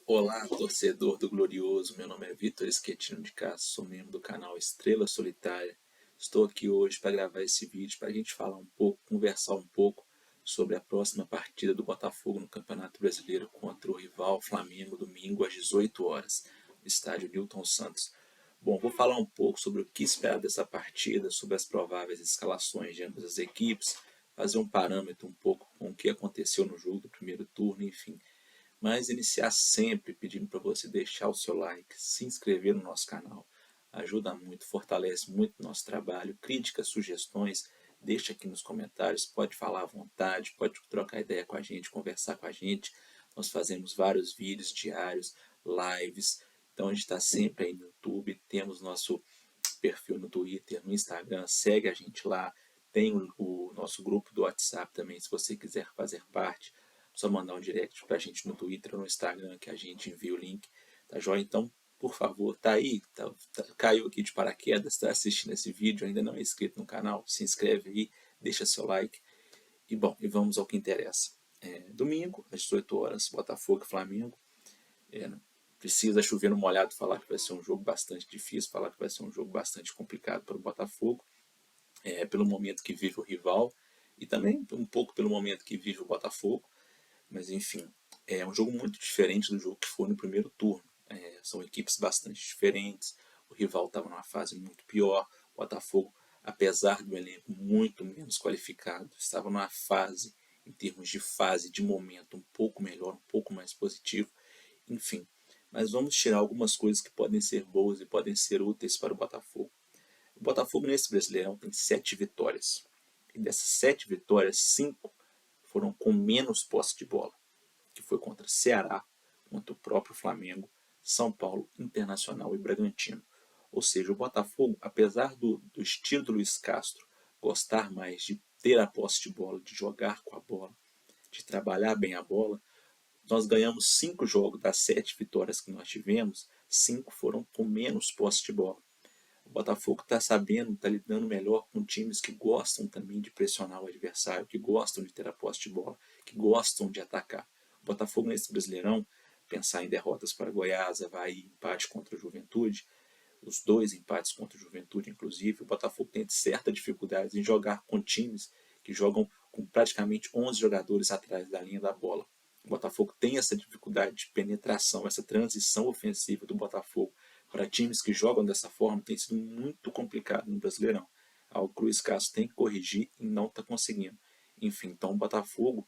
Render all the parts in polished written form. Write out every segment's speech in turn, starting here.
Olá, torcedor do Glorioso. Meu nome é Vitor Schettino de Castro, sou membro do canal Estrela Solitária. Estou aqui hoje para gravar esse vídeo para a gente falar um pouco, conversar um pouco sobre a próxima partida do Botafogo no Campeonato Brasileiro contra o rival Flamengo, domingo às 18 horas, no estádio Newton Santos. Bom, vou falar um pouco sobre o que esperar dessa partida, sobre as prováveis escalações de ambas as equipes, fazer um parâmetro um pouco com o que aconteceu no jogo do primeiro turno, enfim. Mas iniciar sempre pedindo para você deixar o seu like, se inscrever no nosso canal. Ajuda muito, fortalece muito o nosso trabalho. Críticas, sugestões, deixa aqui nos comentários. Pode falar à vontade, pode trocar ideia com a gente, conversar com a gente. Nós fazemos vários vídeos diários, lives. Então a gente está sempre aí no YouTube. Temos nosso perfil no Twitter, no Instagram. Segue a gente lá. Tem o nosso grupo do WhatsApp também, se você quiser fazer parte. Só mandar um direct pra gente no Twitter ou no Instagram que a gente envia o link. Tá joia? Então, por favor, tá aí, caiu aqui de paraquedas, tá assistindo esse vídeo, ainda não é inscrito no canal, se inscreve aí, deixa seu like. E bom, e vamos ao que interessa. Domingo, às 18 horas, Botafogo e Flamengo. Precisa chover no molhado falar que vai ser um jogo bastante difícil, falar que vai ser um jogo bastante complicado para o Botafogo, pelo momento que vive o rival e também um pouco pelo momento que vive o Botafogo. Mas enfim, é um jogo muito diferente do jogo que foi no primeiro turno. São equipes bastante diferentes, o rival estava numa fase muito pior, o Botafogo, apesar do elenco muito menos qualificado, estava numa fase, em termos de fase, de momento, um pouco melhor, um pouco mais positivo, enfim. Mas vamos tirar algumas coisas que podem ser boas e podem ser úteis para o Botafogo. O Botafogo nesse Brasileirão tem 7 vitórias. E dessas 7 vitórias, 5 foram com menos posse de bola, que foi contra Ceará, contra o próprio Flamengo, São Paulo, Internacional e Bragantino. Ou seja, o Botafogo, apesar do estilo do Luiz Castro gostar mais de ter a posse de bola, de jogar com a bola, de trabalhar bem a bola, nós ganhamos 5 jogos das 7 vitórias que nós tivemos, 5 foram com menos posse de bola. O Botafogo está sabendo, está lidando melhor com times que gostam também de pressionar o adversário, que gostam de ter a posse de bola, que gostam de atacar. O Botafogo nesse Brasileirão, pensar em derrotas para Goiás, Avaí, empate contra o Juventude, os 2 empates contra o Juventude, inclusive, o Botafogo tem certa dificuldade em jogar com times que jogam com praticamente 11 jogadores atrás da linha da bola. O Botafogo tem essa dificuldade de penetração, essa transição ofensiva do Botafogo para times que jogam dessa forma tem sido muito complicado no Brasileirão. O Luiz Castro tem que corrigir e não está conseguindo. Enfim, então o Botafogo,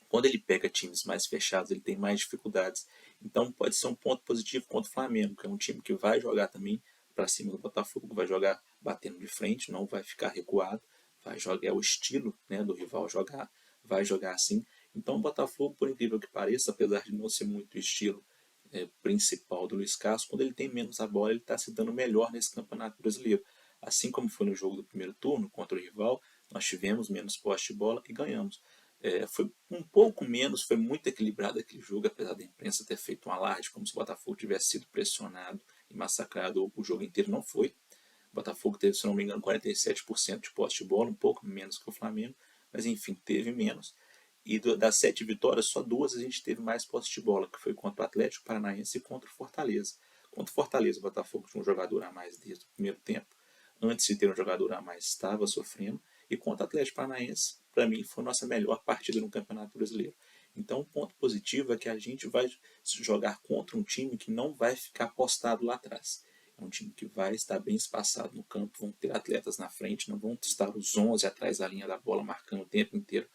quando ele pega times mais fechados, ele tem mais dificuldades. Então pode ser um ponto positivo contra o Flamengo, que é um time que vai jogar também para cima do Botafogo, vai jogar batendo de frente, não vai ficar recuado, vai jogar, é o estilo, né, do rival jogar, vai jogar assim. Então o Botafogo, por incrível que pareça, apesar de não ser muito o estilo principal do Luiz Castro, quando ele tem menos a bola, ele está se dando melhor nesse Campeonato Brasileiro. Assim como foi no jogo do primeiro turno contra o rival, nós tivemos menos posse de bola e ganhamos. Foi um pouco menos, foi muito equilibrado aquele jogo, apesar da imprensa ter feito um alarde como se o Botafogo tivesse sido pressionado e massacrado o jogo inteiro. Não foi. O Botafogo teve, se não me engano, 47% de posse de bola, um pouco menos que o Flamengo, mas enfim, teve menos. E das 7 vitórias, só 2 a gente teve mais posse de bola, que foi contra o Atlético Paranaense e contra o Fortaleza. Contra o Fortaleza, o Botafogo tinha um jogador a mais desde o primeiro tempo. Antes de ter um jogador a mais, estava sofrendo. E contra o Atlético Paranaense, para mim, foi a nossa melhor partida no Campeonato Brasileiro. Então, o ponto positivo é que a gente vai jogar contra um time que não vai ficar postado lá atrás. É um time que vai estar bem espaçado no campo, vão ter atletas na frente, não vão estar os 11 atrás da linha da bola, marcando o tempo inteiro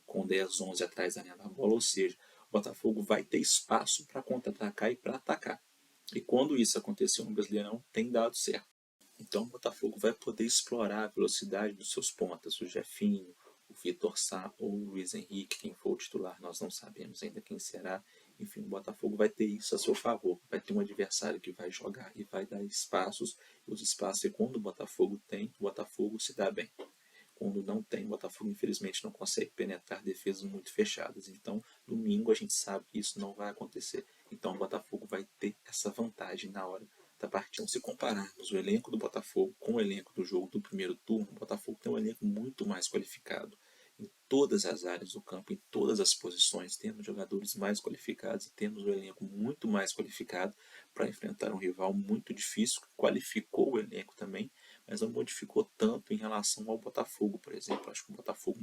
com 10, 11 atrás da linha da bola, ou seja, o Botafogo vai ter espaço para contra-atacar e para atacar. E quando isso aconteceu no Brasileirão, tem dado certo. Então o Botafogo vai poder explorar a velocidade dos seus pontas, o Jefinho, o Vitor Sá ou o Luiz Henrique, quem for o titular, nós não sabemos ainda quem será. Enfim, o Botafogo vai ter isso a seu favor, vai ter um adversário que vai jogar e vai dar espaços, e os espaços, quando o Botafogo tem, o Botafogo se dá bem. Quando não tem, o Botafogo infelizmente não consegue penetrar defesas muito fechadas. Então, domingo a gente sabe que isso não vai acontecer. Então, o Botafogo vai ter essa vantagem na hora da partida. Se compararmos o elenco do Botafogo com o elenco do jogo do primeiro turno, o Botafogo tem um elenco muito mais qualificado em todas as áreas do campo, em todas as posições. Temos jogadores mais qualificados e temos um elenco muito mais qualificado para enfrentar um rival muito difícil, que qualificou o elenco também, mas não modificou tanto em relação ao Botafogo, por exemplo. Acho que o Botafogo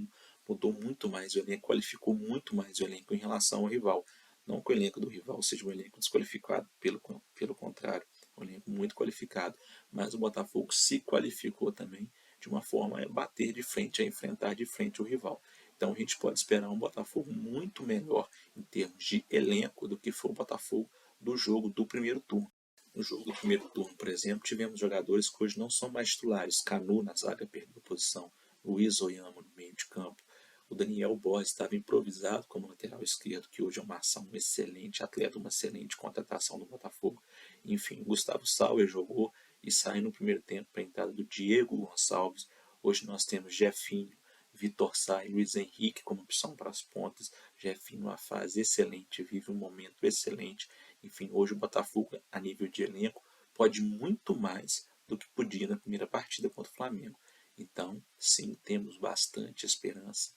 mudou muito mais o elenco, qualificou muito mais o elenco em relação ao rival. Não que o elenco do rival seja um elenco desqualificado, pelo contrário, um elenco muito qualificado, mas o Botafogo se qualificou também de uma forma a bater de frente, a enfrentar de frente o rival. Então a gente pode esperar um Botafogo muito melhor em termos de elenco do que foi o Botafogo do jogo do primeiro turno. No jogo do primeiro turno, por exemplo, tivemos jogadores que hoje não são mais titulares. Canu na zaga perdeu posição, Luiz Oyama no meio de campo, o Daniel Borges estava improvisado como lateral esquerdo, que hoje é um excelente atleta, uma excelente contratação do Botafogo. Enfim, Gustavo Sauer jogou e saiu no primeiro tempo para a entrada do Diego Gonçalves. Hoje nós temos Jefinho, Vitor Sá e Luiz Henrique como opção para as pontas. Jefinho numa fase excelente, vive um momento excelente. Enfim, hoje o Botafogo, a nível de elenco, pode muito mais do que podia na primeira partida contra o Flamengo. Então, sim, temos bastante esperança.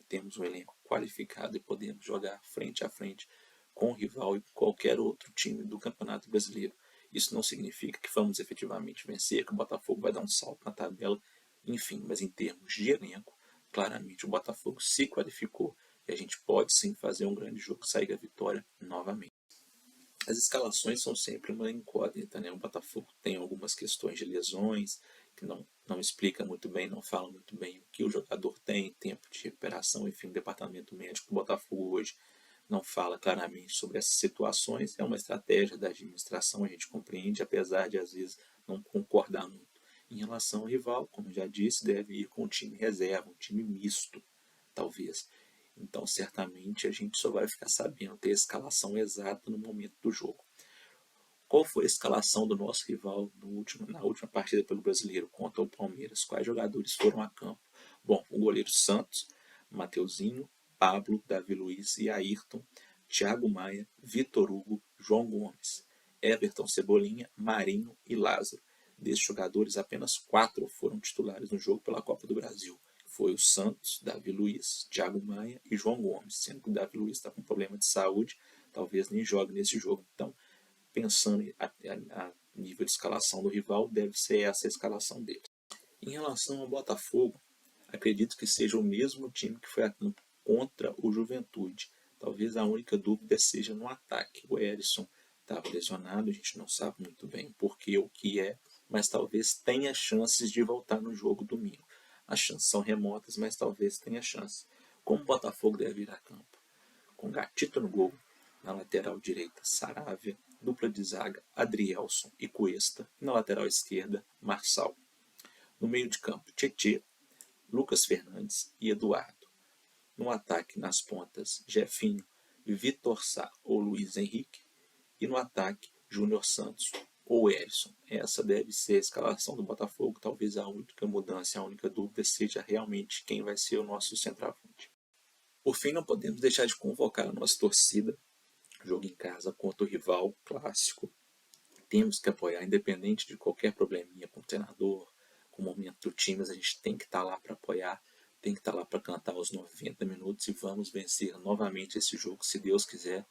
Temos um elenco qualificado e podemos jogar frente a frente com o rival e com qualquer outro time do Campeonato Brasileiro. Isso não significa que vamos efetivamente vencer, que o Botafogo vai dar um salto na tabela, enfim, mas em termos de elenco, claramente o Botafogo se qualificou e a gente pode sim fazer um grande jogo e sair a vitória novamente. As escalações são sempre uma incógnita, né? O Botafogo tem algumas questões de lesões, que não explica muito bem, não fala muito bem o que o jogador tem, tempo de recuperação, enfim, o departamento médico do Botafogo hoje não fala claramente sobre essas situações. É uma estratégia da administração, a gente compreende, apesar de às vezes não concordar muito. Em relação ao rival, como já disse, deve ir com um time reserva, um time misto, talvez. Então, certamente, a gente só vai ficar sabendo ter a escalação exata no momento do jogo. Qual foi a escalação do nosso rival na última partida pelo Brasileiro contra o Palmeiras? Quais jogadores foram a campo? Bom, o goleiro Santos, Mateuzinho, Pablo, Davi Luiz e Ayrton, Thiago Maia, Vitor Hugo, João Gomes, Everton Cebolinha, Marinho e Lázaro. Desses jogadores, apenas 4 foram titulares no jogo pela Copa do Brasil. Foi o Santos, Davi Luiz, Thiago Maia e João Gomes, sendo que o Davi Luiz está com problema de saúde, talvez nem jogue nesse jogo. Então, pensando a nível de escalação do rival, deve ser essa a escalação dele. Em relação ao Botafogo, acredito que seja o mesmo time que foi a campo contra o Juventude. Talvez a única dúvida seja no ataque. O Erisson estava lesionado, a gente não sabe muito bem porquê ou o que é, mas talvez tenha chances de voltar no jogo domingo. As chances são remotas, mas talvez tenha chance. Como o Botafogo deve ir a campo? Com Gatito no gol, na lateral direita, Saravia, dupla de zaga, Adrielson e Cuesta, e na lateral esquerda, Marçal. No meio de campo, Tietê, Lucas Fernandes e Eduardo. No ataque, nas pontas, Jefinho, Vitor Sá ou Luiz Henrique. E no ataque, Júnior Santos ou Erisson. Essa deve ser a escalação do Botafogo. Talvez a única mudança, a única dúvida seja realmente quem vai ser o nosso centroavante. Por fim, não podemos deixar de convocar a nossa torcida. Jogo em casa contra o rival clássico. Temos que apoiar, independente de qualquer probleminha com o treinador, com o momento do time, a gente tem que estar lá para apoiar, tem que estar lá para cantar os 90 minutos e vamos vencer novamente esse jogo, se Deus quiser,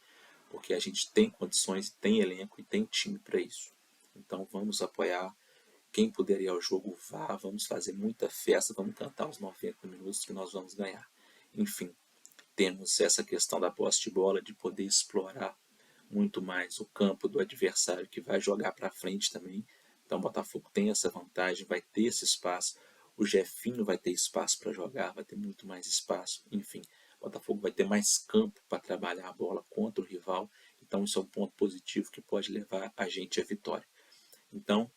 porque a gente tem condições, tem elenco e tem time para isso. Então vamos apoiar, quem puder ir ao jogo vá, vamos fazer muita festa, vamos cantar os 90 minutos que nós vamos ganhar. Enfim, temos essa questão da posse de bola, de poder explorar muito mais o campo do adversário que vai jogar para frente também. Então o Botafogo tem essa vantagem, vai ter esse espaço. O Jefinho vai ter espaço para jogar, vai ter muito mais espaço. Enfim, o Botafogo vai ter mais campo para trabalhar a bola contra o rival. Então isso é um ponto positivo que pode levar a gente à vitória. Então,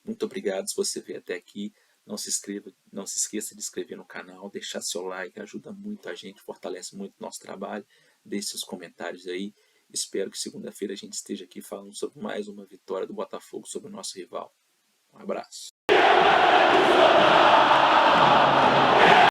muito obrigado se você veio até aqui. Não se esqueça de inscrever no canal, deixar seu like, ajuda muito a gente, fortalece muito o nosso trabalho. Deixe seus comentários aí. Espero que segunda-feira a gente esteja aqui falando sobre mais uma vitória do Botafogo sobre o nosso rival. Um abraço.